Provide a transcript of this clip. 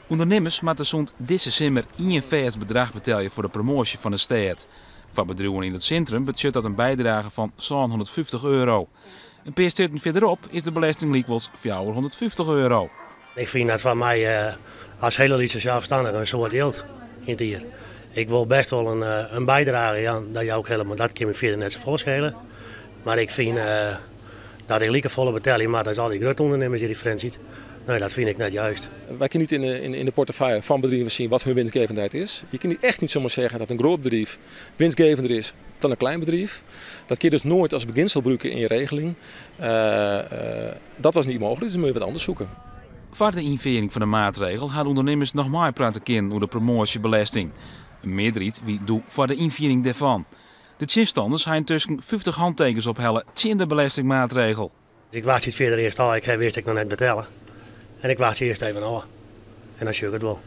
Ondernemers moeten zond deze zomer een vast bedrag betalen voor de promotie van de stad. Voor bedrijven in het centrum betekent dat een bijdrage van €150. Een paar steden verderop is de belasting likwijls €450. Ik vind dat van mij als hele lieve zelfstandige een soort geld in het hier. Ik wil best wel een bijdrage, ja, dat je ook helemaal, dat kan me verder net zo voorschelen. Maar ik vind dat ik lieke volle betaling maak als al die grote ondernemers die vriend ziet. Nee, dat vind ik net juist. Wij kunnen niet in de portefeuille van bedrijven zien wat hun winstgevendheid is. Je kunt echt niet zomaar zeggen dat een groot bedrijf winstgevender is dan een klein bedrijf. Dat kun je dus nooit als beginsel gebruiken in je regeling. Dat was niet mogelijk, dus dan moet je wat anders zoeken. Voor de invoering van de maatregel hadden ondernemers nog maar praten kunnen over de promotiebelasting. Een meerderheid wie doet voor de invoering daarvan. De tjinstanders hebben tussen 50 handtekens ophellen tegen de belastingmaatregel. Ik wacht niet verder eerst al, ik wist ik nog net betalen. En ik wacht eerst even af. En dan zie ik het wel.